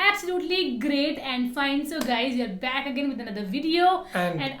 absolutely great and fine. So guys we are back again with another video and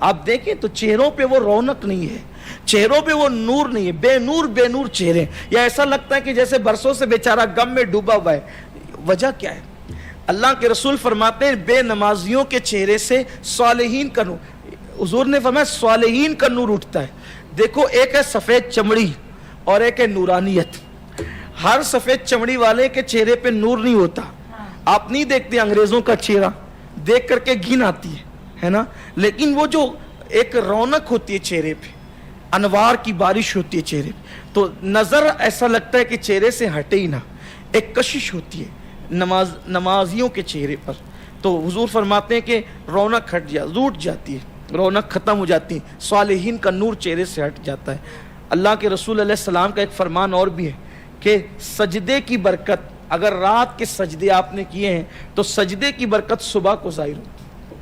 آپ دیکھیں تو چہروں پہ وہ رونق نہیں ہے, چہروں پہ وہ نور نہیں ہے, بے نور چہرے, یا ایسا لگتا ہے کہ جیسے برسوں سے بیچارہ غم میں ڈوبا ہوا ہے. وجہ کیا ہے؟ اللہ کے رسول فرماتے ہیں بے نمازیوں کے چہرے سے صالحین کا نور, حضور نے فرمایا صالحین کا نور اٹھتا ہے. دیکھو ایک ہے سفید چمڑی اور ایک ہے نورانیت. ہر سفید چمڑی والے کے چہرے پہ نور نہیں ہوتا. آپ نہیں دیکھتے انگریزوں کا چہرہ, دیکھ کر کے گھن آتی ہے نا, لیکن وہ جو ایک رونق ہوتی ہے چہرے پہ, انوار کی بارش ہوتی ہے چہرے پہ, تو نظر ایسا لگتا ہے کہ چہرے سے ہٹے ہی نہ. ایک کشش ہوتی ہے نمازیوں کے چہرے پر. تو حضور فرماتے ہیں کہ رونق روٹ جاتی ہے, رونق ختم ہو جاتی ہے, صالحین کا نور چہرے سے ہٹ جاتا ہے. اللہ کے رسول علیہ السلام کا ایک فرمان اور بھی ہے کہ سجدے کی برکت, اگر رات کے سجدے آپ نے کیے ہیں تو سجدے کی برکت صبح کو ظاہر ہوتی ہے,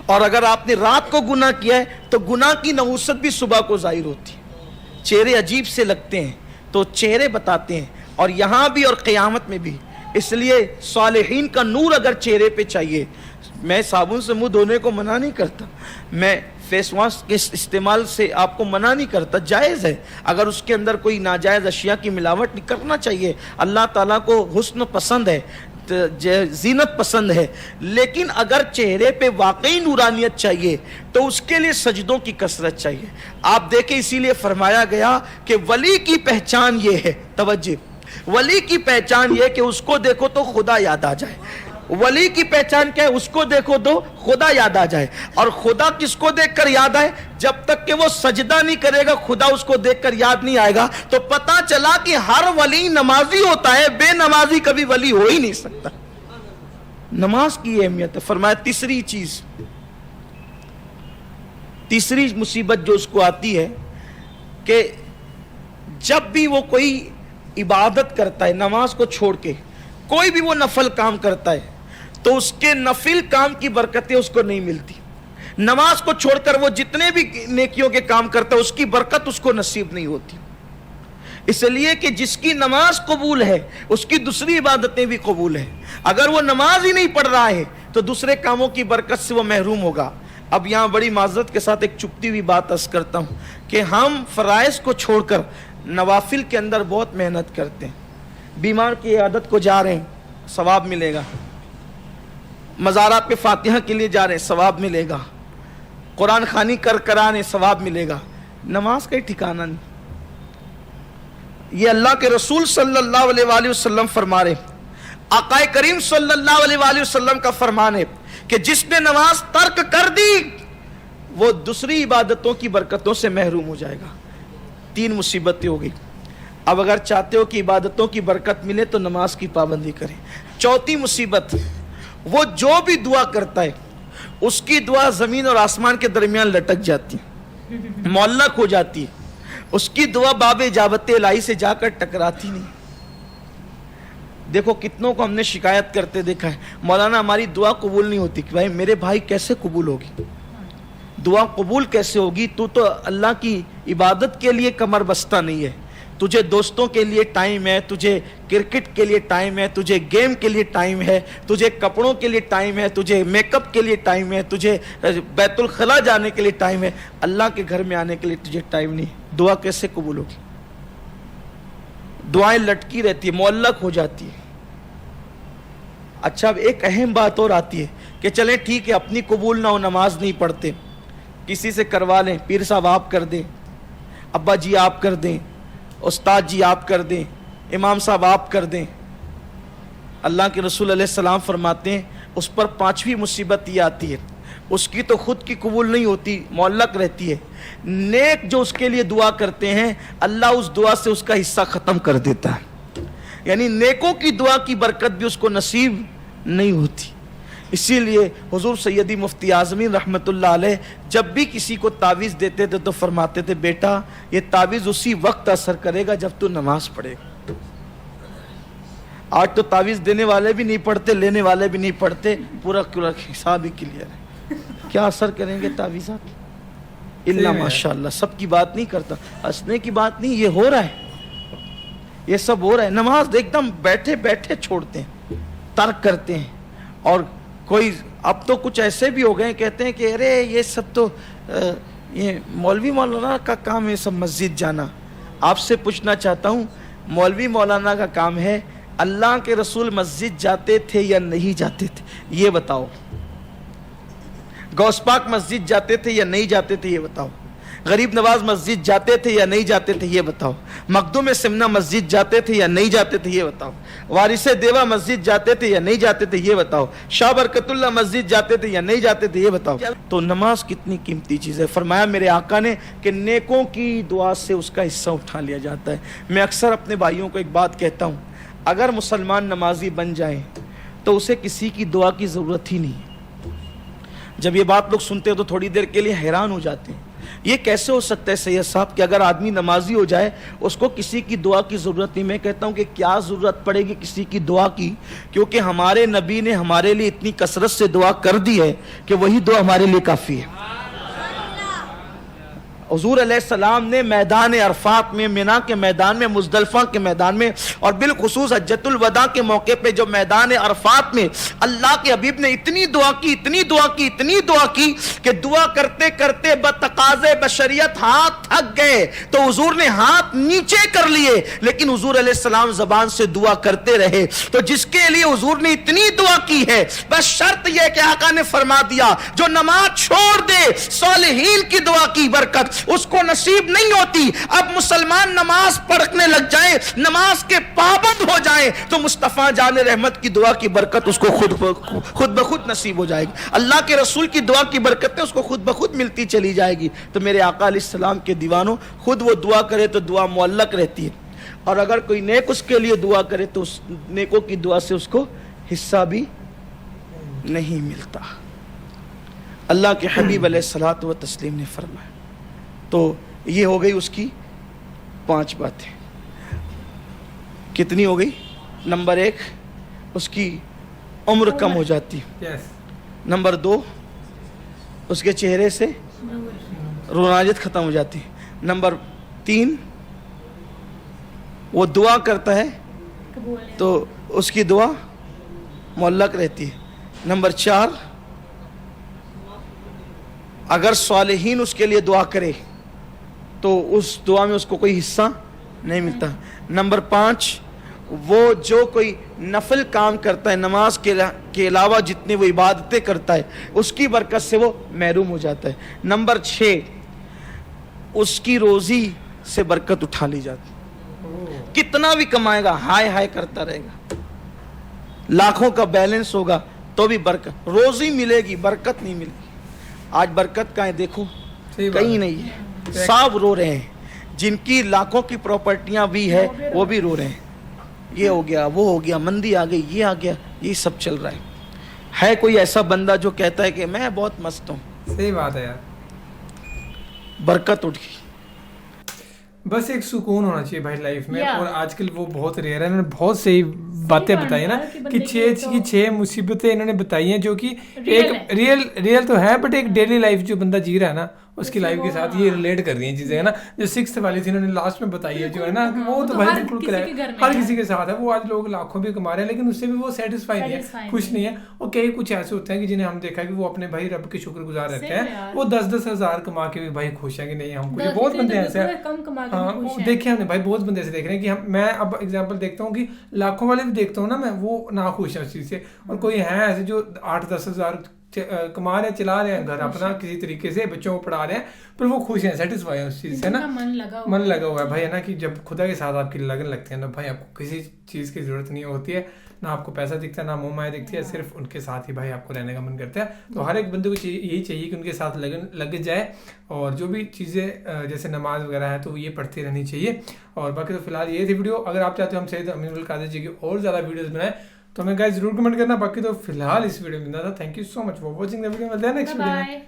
اور اگر آپ نے رات کو گناہ کیا ہے تو گناہ کی نحوست بھی صبح کو ظاہر ہوتی ہے. چہرے عجیب سے لگتے ہیں تو چہرے بتاتے ہیں, اور یہاں بھی اور قیامت میں بھی. اس لیے صالحین کا نور اگر چہرے پہ چاہیے, میں صابن سے منہ دھونے کو منع نہیں کرتا, میں فیس واش کے استعمال سے آپ کو منع نہیں کرتا, جائز ہے. اگر اس کے اندر کوئی ناجائز اشیاء کی ملاوٹ نہیں کرنا چاہیے. اللہ تعالیٰ کو حسن پسند ہے, زینت پسند ہے, لیکن اگر چہرے پہ واقعی نورانیت چاہیے تو اس کے لیے سجدوں کی کثرت چاہیے. آپ دیکھیں اسی لیے فرمایا گیا کہ ولی کی پہچان یہ ہے, توجہ, ولی کی پہچان یہ کہ اس کو دیکھو تو خدا یاد آ جائے. ولی کی پہچان کیا ہے؟ اس کو دیکھو تو خدا یاد آ جائے. اور خدا کس کو دیکھ کر یاد آئے؟ جب تک کہ وہ سجدہ نہیں کرے گا خدا اس کو دیکھ کر یاد نہیں آئے گا. تو پتا چلا کہ ہر ولی نمازی ہوتا ہے, بے نمازی کبھی ولی ہو ہی نہیں سکتا. نماز کی اہمیت ہے. فرمایا تیسری چیز, تیسری مصیبت جو اس کو آتی ہے کہ جب بھی وہ کوئی عبادت کرتا ہے, نماز کو چھوڑ کے کوئی بھی وہ نفل کام کرتا ہے, تو اس کے نفل کام کی برکتیں اس کو نہیں ملتی. نماز کو چھوڑ کر وہ جتنے بھی نیکیوں کے کام کرتا ہے اس کی برکت اس کو نصیب نہیں ہوتی. اس لیے کہ جس کی نماز قبول ہے اس کی دوسری عبادتیں بھی قبول ہیں. اگر وہ نماز ہی نہیں پڑھ رہا ہے تو دوسرے کاموں کی برکت سے وہ محروم ہوگا. اب یہاں بڑی معذرت کے ساتھ ایک چپتی ہوئی بات عرض کرتا ہوں کہ ہم فرائض کو چھوڑ کر نوافل کے اندر بہت محنت کرتے ہیں. بیمار کی عیادت کو جا رہے ہیں, ثواب ملے گا. مزارات پہ فاتحہ کے لیے جا رہے ہیں, ثواب ملے گا. قرآن خوانی کرانے, ثواب ملے گا. نماز کا ٹھکانہ نہیں. یہ اللہ کے رسول صلی اللہ علیہ وآلہ وسلم فرما رہے, آقا کریم صلی اللہ علیہ وآلہ وسلم کا فرمان ہے کہ جس نے نماز ترک کر دی وہ دوسری عبادتوں کی برکتوں سے محروم ہو جائے گا. 3 مصیبتیں ہو گئی. اب اگر چاہتے ہو کہ عبادتوں کی برکت ملے تو نماز کی پابندی کریں. چوتھی مصیبت, وہ جو بھی دعا کرتا ہے اس کی دعا زمین اور آسمان کے درمیان لٹک جاتی ہے, معلق ہو جاتی ہے. اس کی دعا باب اجابت الہی سے جا کر ٹکراتی نہیں. دیکھو کتنوں کو ہم نے شکایت کرتے دیکھا ہے, مولانا ہماری دعا قبول نہیں ہوتی. کہ بھائی میرے بھائی کیسے قبول ہوگی, دعا قبول کیسے ہوگی؟ تو اللہ کی عبادت کے لیے کمر بستہ نہیں ہے. تجھے دوستوں کے لیے ٹائم ہے, تجھے کرکٹ کے لیے ٹائم ہے, تجھے گیم کے لیے ٹائم ہے, تجھے کپڑوں کے لیے ٹائم ہے, تجھے میک اپ کے لیے ٹائم ہے, تجھے بیت الخلا جانے کے لیے ٹائم ہے. اللہ کے گھر میں آنے کے لیے تجھے ٹائم نہیں. دعا کیسے قبول ہوگی؟ دعائیں لٹکی رہتی ہے, معلق ہو جاتی ہے. اچھا اب ایک اہم بات اور آتی ہے کہ چلیں ٹھیک ہے اپنی قبول نہ ہو, نماز نہیں پڑھتے, کسی سے کروا لیں, پیر صاحب آپ کر دیں, ابا جی آپ کر دیں, استاد جی آپ کر دیں, امام صاحب آپ کر دیں. اللہ کے رسول علیہ السلام فرماتے ہیں اس پر 5ویں مصیبت یہ آتی ہے, اس کی تو خود کی قبول نہیں ہوتی, معلق رہتی ہے. نیک جو اس کے لیے دعا کرتے ہیں اللہ اس دعا سے اس کا حصہ ختم کر دیتا ہے. یعنی نیکوں کی دعا کی برکت بھی اس کو نصیب نہیں ہوتی. اسی لیے حضور سیدی مفتی اعظمین رحمت اللہ علیہ جب بھی کسی کو تعویذ دیتے تھے تو فرماتے تھے بیٹا یہ تعویذ اسی وقت اثر کرے گا جب تو نماز پڑھے گا. آج تو تعویذ دینے والے بھی نہیں پڑھتے, لینے والے بھی نہیں پڑھتے, پورا حساب ہی کلیئر ہے. کیا اثر کریں گے تعویذات؟ اللہ ماشاء اللہ, سب کی بات نہیں کرتا, ہنسنے کی بات نہیں, یہ ہو رہا ہے, یہ سب ہو رہا ہے. نماز ایک دم بیٹھے بیٹھے چھوڑتے ہیں, ترک کرتے ہیں, اور کوئی اب تو کچھ ایسے بھی ہو گئے کہتے ہیں کہ ارے یہ سب تو یہ مولوی مولانا کا کام ہے سب مسجد جانا. آپ سے پوچھنا چاہتا ہوں مولوی مولانا کا کام ہے اللہ کے رسول مسجد جاتے تھے یا نہیں جاتے تھے یہ بتاؤ. غوث پاک مسجد جاتے تھے یا نہیں جاتے تھے یہ بتاؤ. غریب نواز مسجد جاتے تھے یا نہیں جاتے تھے یہ بتاؤ. مخدوم سمنہ مسجد جاتے تھے یا نہیں جاتے تھے یہ بتاؤ. وارث دیوا مسجد جاتے تھے یا نہیں جاتے تھے یہ بتاؤ. شاہ برکت اللہ مسجد جاتے تھے یا نہیں جاتے تھے یہ بتاؤ. تو نماز کتنی قیمتی چیز ہے. فرمایا میرے آقا نے کہ نیکوں کی دعا سے اس کا حصہ اٹھا لیا جاتا ہے. میں اکثر اپنے بھائیوں کو ایک بات کہتا ہوں, اگر مسلمان نمازی بن جائیں تو اسے کسی کی دعا کی ضرورت ہی نہیں. جب یہ بات لوگ سنتے ہیں تو تھوڑی دیر کے لیے حیران ہو جاتے ہیں, یہ کیسے ہو سکتا ہے سید صاحب کہ اگر آدمی نمازی ہو جائے اس کو کسی کی دعا کی ضرورت نہیں. میں کہتا ہوں کہ کیا ضرورت پڑے گی کسی کی دعا کی, کیونکہ ہمارے نبی نے ہمارے لیے اتنی کثرت سے دعا کر دی ہے کہ وہی دعا ہمارے لیے کافی ہے. حضور علیہ السلام نے میدان عرفات میں, مینا کے میدان میں, مزدلفہ کے میدان میں, اور بالخصوص حجۃ الوداع کے موقع پہ جو میدان عرفات میں اللہ کے حبیب نے اتنی دعا کی, اتنی دعا کی, اتنی دعا کی کہ دعا کرتے کرتے بتقاضے بشریت ہاتھ تھک گئے تو حضور نے ہاتھ نیچے کر لیے, لیکن حضور علیہ السلام زبان سے دعا کرتے رہے. تو جس کے لیے حضور نے اتنی دعا کی ہے بس شرط یہ کہ آقا نے فرما دیا جو نماز چھوڑ دے صالحین کی دعا کی برکت اس کو نصیب نہیں ہوتی. اب مسلمان نماز پڑھنے لگ جائے, نماز کے پابند ہو جائیں تو مصطفیٰ جان رحمت کی دعا کی برکت اس کو خود بخود نصیب ہو جائے گی. اللہ کے رسول کی دعا کی برکتیں اس کو خود بخود ملتی چلی جائے گی. تو میرے آقا علیہ السلام کے دیوانوں, خود وہ دعا کرے تو دعا معلق رہتی ہے, اور اگر کوئی نیک اس کے لیے دعا کرے تو اس نیکوں کی دعا سے اس کو حصہ بھی نہیں ملتا. اللہ کے حبیب علیہ الصلوۃ والتسلیم نے فرمایا. تو یہ ہو گئی اس کی 5 باتیں. کتنی ہو گئی؟ نمبر 1 اس کی عمر کم ہو جاتی. نمبر 2 اس کے چہرے سے روناجت ختم ہو جاتی. نمبر 3 وہ دعا کرتا ہے تو اس کی دعا معلق رہتی ہے. نمبر 4 اگر صالحین اس کے لیے دعا کرے تو اس دعا میں اس کو کوئی حصہ نہیں ملتا. نمبر 5 وہ جو کوئی نفل کام کرتا ہے, نماز کے علاوہ جتنے وہ عبادتیں کرتا ہے اس کی برکت سے وہ محروم ہو جاتا ہے. نمبر 6 اس کی روزی سے برکت اٹھا لی جاتی. کتنا بھی کمائے گا ہائے ہائے کرتا رہے گا, لاکھوں کا بیلنس ہوگا تو بھی برکت, روزی ملے گی برکت نہیں ملے گی. آج برکت کہاں ہے دیکھو, کہیں نہیں ہے. سب رو رہے ہیں, جن کی لاکھوں کی پراپرٹیاں بھی ہے وہ بھی رو رہے ہیں. یہ ہو گیا, وہ ہو گیا, مندی آ گئی, یہ آ گیا, یہ سب چل رہا ہے. ہے کوئی ایسا بندہ جو کہتا ہے کہ میں بہت مست ہوں؟ صحیح بات ہے یار, برکت اٹھ گئی. بس ایک سکون ہونا چاہیے بھائی لائف میں, اور آج کل وہ بہت ریئر ہے. انہوں نے بہت صحیح باتیں بتائی ہیں نا کہ 6 مصیبتیں انہوں نے بتائی ہیں جو کہ ایک ریئل تو ہے, بٹ ایک ڈیلی لائف جو بندہ جی رہا ہے نا اس کی لائف کے ساتھ یہ ریلیٹ کر رہی ہیں چیزیں, ہے نا. جو 6th والی تھی انہوں نے لاسٹ میں بتائی ہے جو ہے نا, وہ تو بھائی بالکل ہر کسی کے ساتھ ہے. وہ آج لوگ لاکھوں بھی کما رہے ہیں لیکن اس سے بھی وہ سیٹسفائی نہیں ہے, خوش نہیں ہے. اور کئی کچھ ایسے ہوتے ہیں کہ جنہیں ہم دیکھا کہ وہ اپنے بھائی رب کے شکر گزار رہتے ہیں, وہ 10-10 ہزار کما کے بھی بھائی خوش ہیں کہ نہیں ہم کچھ. بہت بندے ایسے ہیں, ہاں دیکھے ہم نے بھائی, بہت بندے ایسے دیکھ رہے ہیں کہ میں اب ایگزامپل دیکھتا ہوں کہ لاکھوں والے بھی دیکھتا ہوں نا میں, وہ ناخوش ہیں اس چیز سے. اور کوئی ہیں ایسے جو 8-10 ہزار کما رہے ہیں, چلا رہے ہیں گھر اپنا کسی طریقے سے, بچوں کو پڑھا رہے ہیں, پر وہ خوش ہیں, سیٹسفائی ہیں اس چیز سے نا, من لگا ہوا ہے بھائی, ہے نا. کہ جب خدا کے ساتھ آپ کی لگن لگتے ہیں نا بھائی, آپ کو کسی چیز کی ضرورت نہیں ہوتی ہے, نہ آپ کو پیسہ دکھتا ہے نہ منہ مائیں دکھتی ہے, صرف ان کے ساتھ ہی بھائی آپ کو رہنے کا من کرتا ہے. تو ہر ایک بندے کو یہی چاہیے کہ ان کے ساتھ لگن لگ جائے, اور جو بھی چیزیں جیسے نماز وغیرہ ہے تو یہ پڑھتی رہنی چاہیے. اور باقی تو فی الحال یہ تھی ویڈیو. اگر آپ چاہتے ہو ہم سید امین القادری جی کی اور زیادہ ویڈیوز بنائیں تو ہمیں گائز ضرور کمنٹ کرنا. باقی تو فی الحال اس ویڈیو میں تھا. Thank you so much for watching the video. ملتے ہیں نیکسٹ ویڈیو میں.